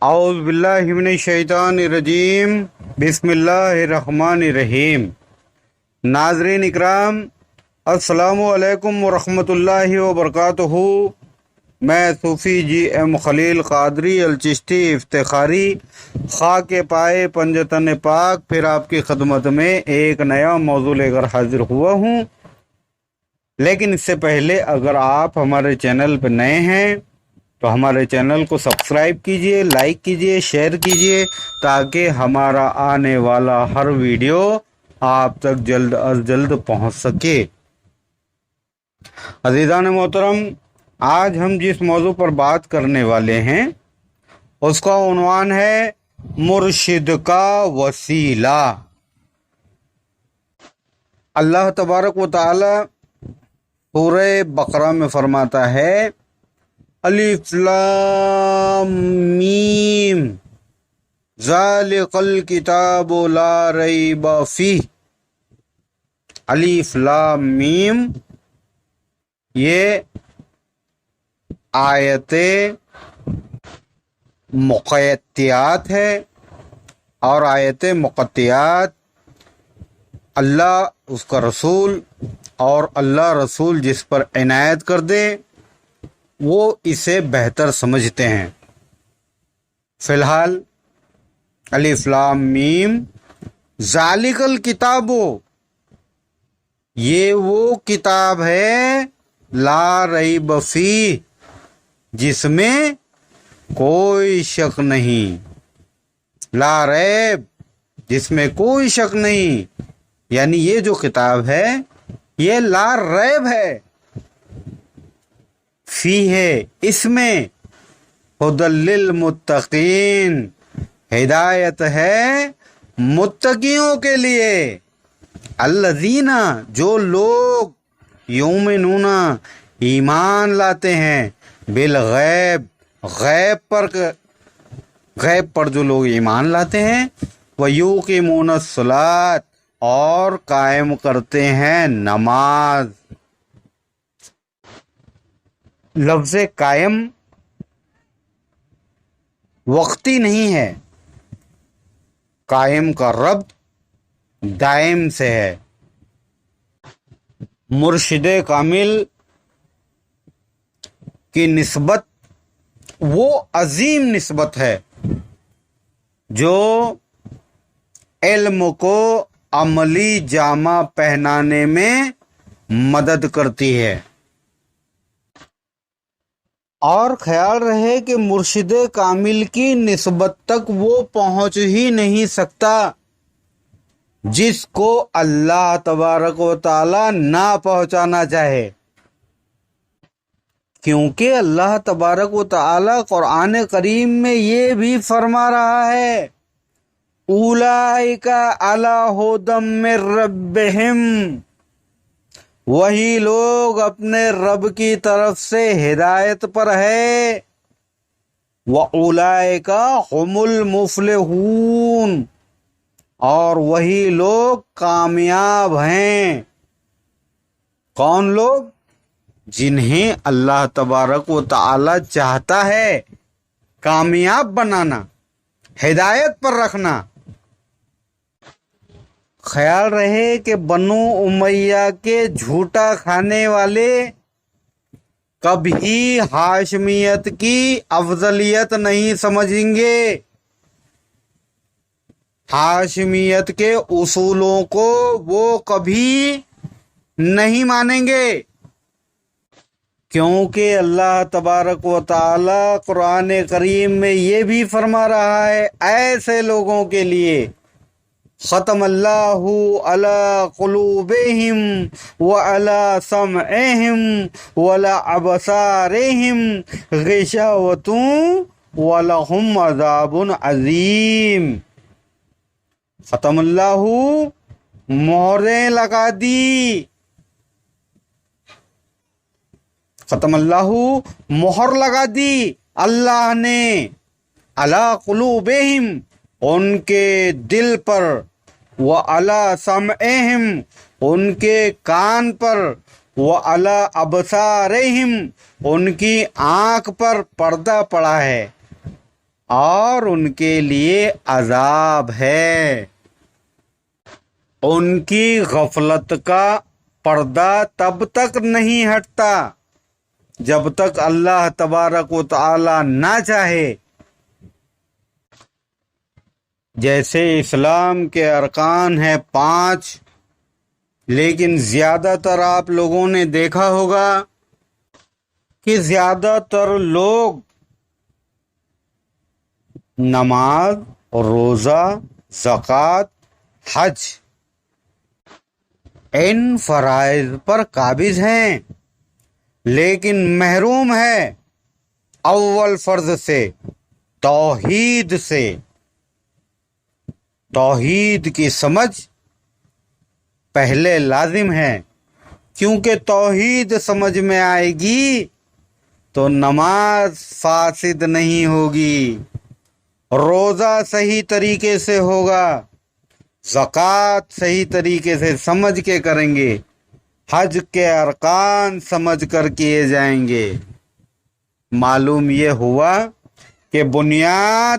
اعوذ باللہ من الشیطان الرجیم بسم اللہ الرحمن الرحیم۔ ناظرین اکرام، السلام علیکم ورحمۃ اللہ وبرکاتہ۔ میں صوفی جی ایم خلیل قادری الچشتی افتخاری خاک پائے پنجتن پاک پھر آپ کی خدمت میں ایک نیا موضوع لے کر حاضر ہوا ہوں۔ لیکن اس سے پہلے اگر آپ ہمارے چینل پہ نئے ہیں تو ہمارے چینل کو سبسکرائب کیجئے، لائک کیجئے، شیئر کیجئے تاکہ ہمارا آنے والا ہر ویڈیو آپ تک جلد از جلد پہنچ سکے۔ عزیزان محترم، آج ہم جس موضوع پر بات کرنے والے ہیں اس کا عنوان ہے مرشد کا وسیلہ۔ اللہ تبارک و تعالی سورہ بقرہ میں فرماتا ہے الف لام میم ذالک الکتاب لا ریب فیہ۔ الف لام میم یہ آیت مقطعات ہے، اور آیت مقطعات اللہ، اس کا رسول اور اللہ رسول جس پر عنایت کر دے وہ اسے بہتر سمجھتے ہیں۔ فی الحال الف لام میم ذالک الکتاب، یہ وہ کتاب ہے لا ریب فیہ، جس میں کوئی شک نہیں، لا ریب، جس میں کوئی شک نہیں، یعنی یہ جو کتاب ہے یہ لا ریب ہے، فی ہے، اس میں ہدی للمتقین، ہدایت ہے متقیوں کے لیے، الذین، جو لوگ یؤمنون، ایمان لاتے ہیں، بالغیب، غیب پر جو لوگ ایمان لاتے ہیں، ویقیمون الصلاۃ، اور قائم کرتے ہیں نماز۔ لفظ قائم وقتی نہیں ہے، قائم کا ربط دائم سے ہے۔ مرشد کامل کی نسبت وہ عظیم نسبت ہے جو علم کو عملی جامہ پہنانے میں مدد کرتی ہے۔ اور خیال رہے کہ مرشد کامل کی نسبت تک وہ پہنچ ہی نہیں سکتا جس کو اللہ تبارک و تعالی نہ پہنچانا چاہے، کیونکہ اللہ تبارک و تعالی قرآن کریم میں یہ بھی فرما رہا ہے اولئک علی ھدی من ربہم، وہی لوگ اپنے رب کی طرف سے ہدایت پر ہے، وَأُولَئِكَ هُمُ الْمُفْلِحُونَ، اور وہی لوگ کامیاب ہیں۔ کون لوگ؟ جنہیں اللہ تبارک و تعالی چاہتا ہے کامیاب بنانا، ہدایت پر رکھنا۔ خیال رہے کہ بنو امیہ کے جھوٹا کھانے والے کبھی ہاشمیت کی افضلیت نہیں سمجھیں گے، ہاشمیت کے اصولوں کو وہ کبھی نہیں مانیں گے، کیونکہ اللہ تبارک و تعالی قرآن کریم میں یہ بھی فرما رہا ہے ایسے لوگوں کے لیے ختم اللہ علی قلوبہم وعلی سمعہم وعلی ابصارہم غشاوۃ ولہم عذاب عظیم۔ ختم اللہ، مہریں لگا دی، ختم اللہ، مہر لگا دی اللہ نے، علی قلوبہم، ان کے دل پر، وعلی سمعہم، ان کے کان پر، وعلی ابصارہم، ان کی آنکھ پر پردہ پڑا ہے۔ اور ان کے لیے عذاب ہے۔ ان کی غفلت کا پردہ تب تک نہیں ہٹتا جب تک اللہ تبارک و تعالی نہ چاہے۔ جیسے اسلام کے ارکان ہیں 5، لیکن زیادہ تر آپ لوگوں نے دیکھا ہوگا کہ زیادہ تر لوگ نماز، روزہ، زکوٰۃ، حج ان فرائض پر قابض ہیں، لیکن محروم ہے اول فرض سے، توحید سے۔ توحید کی سمجھ پہلے لازم ہے، کیونکہ توحید سمجھ میں آئے گی تو نماز فاسد نہیں ہوگی، روزہ صحیح طریقے سے ہوگا، زکوٰۃ صحیح طریقے سے سمجھ کے کریں گے، حج کے ارکان سمجھ کر کیے جائیں گے۔ معلوم یہ ہوا کہ بنیاد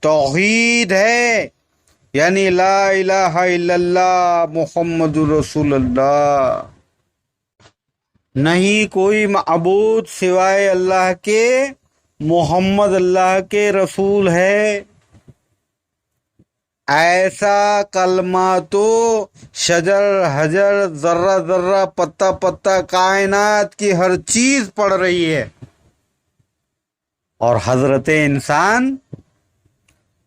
توحید ہے، یعنی لا الہ الا اللہ محمد رسول اللہ، نہیں کوئی معبود سوائے اللہ کے، محمد اللہ کے رسول ہے۔ ایسا کلمہ تو شجر حجر، ذرہ ذرہ، پتا پتا، کائنات کی ہر چیز پڑھ رہی ہے، اور حضرت انسان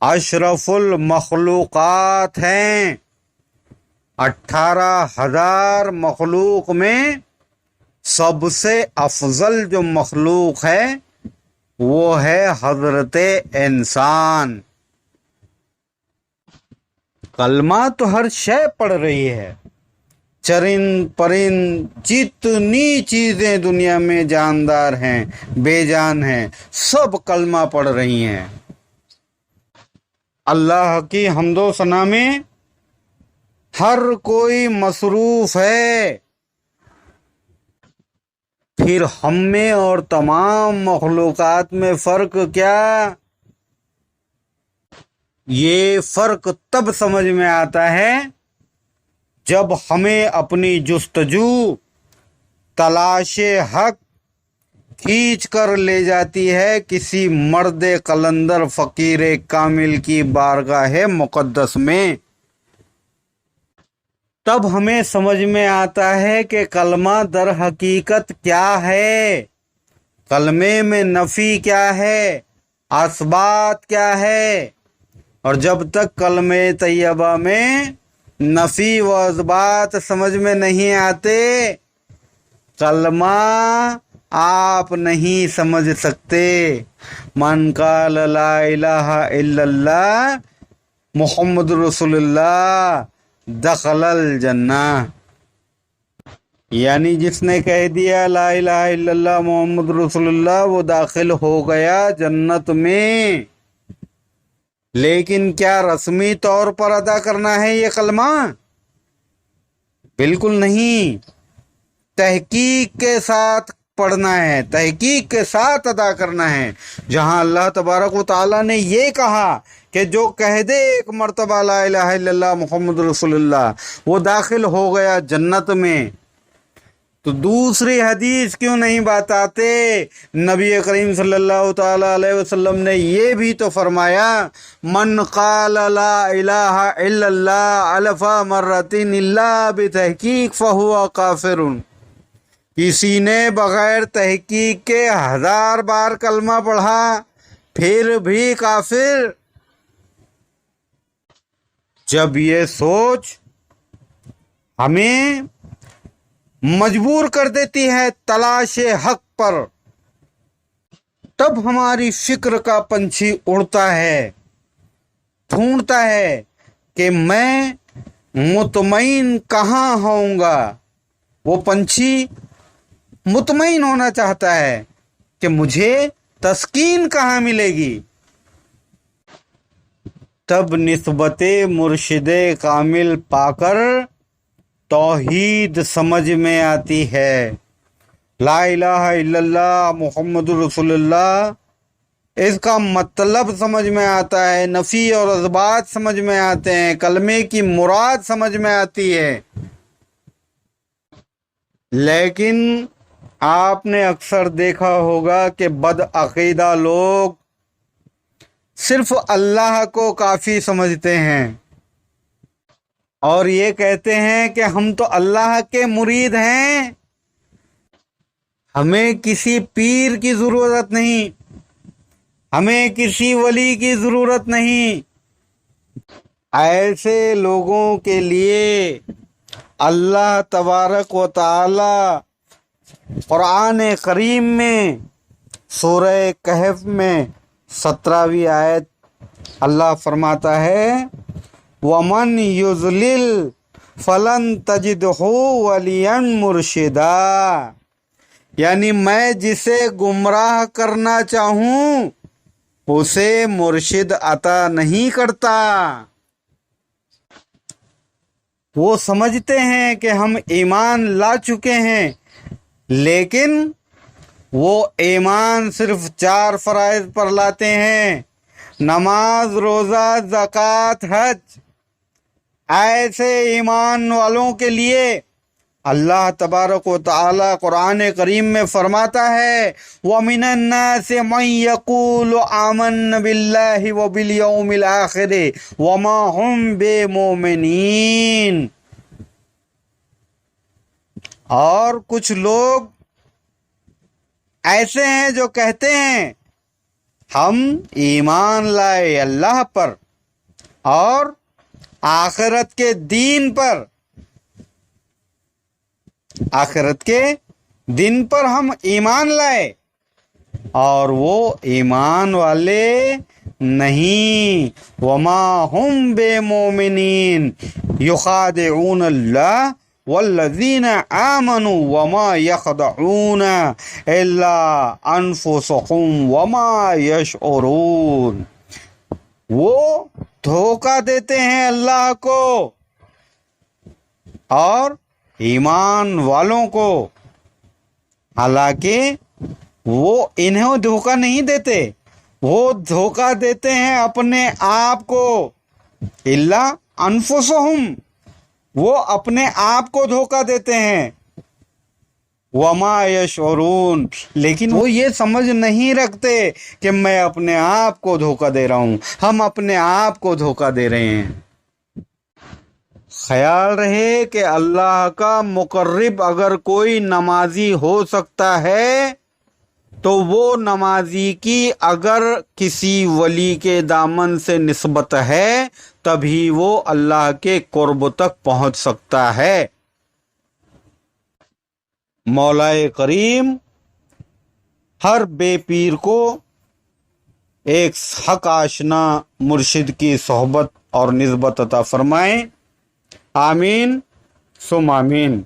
اشرف المخلوقات ہیں۔ 18,000 مخلوق میں سب سے افضل جو مخلوق ہے وہ ہے حضرت انسان۔ کلمہ تو ہر شے پڑھ رہی ہے، چرند پرند جتنی چیزیں دنیا میں جاندار ہیں، بے جان ہیں، سب کلمہ پڑھ رہی ہیں۔ اللہ کی حمد و ثنا میں ہر کوئی مصروف ہے۔ پھر ہم میں اور تمام مخلوقات میں فرق کیا؟ یہ فرق تب سمجھ میں آتا ہے جب ہمیں اپنی جستجو تلاش حق کھینچ کر لے جاتی ہے کسی مرد قلندر فقیر کامل کی بارگاہ مقدس میں۔ تب ہمیں سمجھ میں آتا ہے کہ کلمہ در حقیقت کیا ہے، کلمے میں نفی کیا ہے، اثبات کیا ہے۔ اور جب تک کلمہ طیبہ میں نفی و اثبات سمجھ میں نہیں آتے، کلمہ آپ نہیں سمجھ سکتے۔ من قال لا الہ الا اللہ محمد رسول اللہ دخل الجنہ، یعنی جس نے کہہ دیا لا الہ الا اللہ محمد رسول اللہ وہ داخل ہو گیا جنت میں۔ لیکن کیا رسمی طور پر ادا کرنا ہے یہ کلمہ؟ بالکل نہیں، تحقیق کے ساتھ پڑھنا ہے، تحقیق کے ساتھ ادا کرنا ہے۔ جہاں اللہ تبارک و تعالیٰ نے یہ کہا کہ جو کہہ دے ایک مرتبہ لا الہ الا اللہ محمد رسول اللہ وہ داخل ہو گیا جنت میں، تو دوسری حدیث کیوں نہیں بتاتے؟ نبی کریم صلی اللہ تعالی علیہ وسلم نے یہ بھی تو فرمایا من قال لا الہ الا اللہ الف مرۃ الا بتحقیق فہو کافر، کسی نے بغیر تحقیق کے 1000 بار کلمہ پڑھا پھر بھی کافر۔ جب یہ سوچ ہمیں مجبور کر دیتی ہے تلاش حق پر، تب ہماری فکر کا پنچھی اڑتا ہے، ڈھونڈتا ہے کہ میں مطمئن کہاں ہوں گا۔ وہ پنچھی مطمئن ہونا چاہتا ہے کہ مجھے تسکین کہاں ملے گی۔ تب نسبت مرشد کامل پا کر توحید سمجھ میں آتی ہے۔ لا الہ الا اللہ محمد رسول اللہ اس کا مطلب سمجھ میں آتا ہے، نفی اور اثبات سمجھ میں آتے ہیں، کلمے کی مراد سمجھ میں آتی ہے۔ لیکن آپ نے اکثر دیکھا ہوگا کہ بدعقیدہ لوگ صرف اللہ کو کافی سمجھتے ہیں اور یہ کہتے ہیں کہ ہم تو اللہ کے مرید ہیں، ہمیں کسی پیر کی ضرورت نہیں، ہمیں کسی ولی کی ضرورت نہیں۔ ایسے لوگوں کے لیے اللہ تبارک و تعالی قرآن کریم میں سورہ کہف میں 17ویں آیت اللہ فرماتا ہے وَمَنْ يُضْلِلْ فَلَنْ تَجِدْهُ وَلِيًّا مُرْشِدًا، یعنی میں جسے گمراہ کرنا چاہوں اسے مرشد عطا نہیں کرتا۔ وہ سمجھتے ہیں کہ ہم ایمان لا چکے ہیں، لیکن وہ ایمان صرف 4 فرائض پر لاتے ہیں، نماز، روزہ، زکوٰۃ، حج۔ ایسے ایمان والوں کے لیے اللہ تبارک و تعالی قرآن کریم میں فرماتا ہے وَمِنَ النَّاسِ مَن يَقُولُ آمَنَّ بِاللَّهِ وَبِالْيَوْمِ الْآخِرِ وَمَا هُمْ بِمُؤْمِنِينَ۔ اور کچھ لوگ ایسے ہیں جو کہتے ہیں ہم ایمان لائے اللہ پر اور آخرت کے دین پر، آخرت کے دن پر ہم ایمان لائے، اور وہ ایمان والے نہیں۔ وما هم بمؤمنین یخادعون اللہ والذین آمنوا وما یخدعون الا انفسهم وما یشعرون۔ وہ دھوکہ دیتے ہیں اللہ کو اور ایمان والوں کو، حالانکہ وہ انہیں دھوکہ نہیں دیتے، وہ دھوکہ دیتے ہیں اپنے آپ کو۔ الا انفسہم، وہ اپنے آپ کو دھوکہ دیتے ہیں۔ وما یشعرون، لیکن وہ یہ سمجھ نہیں رکھتے کہ میں اپنے آپ کو دھوکہ دے رہا ہوں، ہم اپنے آپ کو دھوکہ دے رہے ہیں۔ خیال رہے کہ اللہ کا مقرب اگر کوئی نمازی ہو سکتا ہے تو وہ نمازی کی اگر کسی ولی کے دامن سے نسبت ہے تبھی وہ اللہ کے قرب تک پہنچ سکتا ہے۔ مولا کریم ہر بے پیر کو ایک حق آشنا مرشد کی صحبت اور نسبت عطا فرمائیں، آمین ثم آمین۔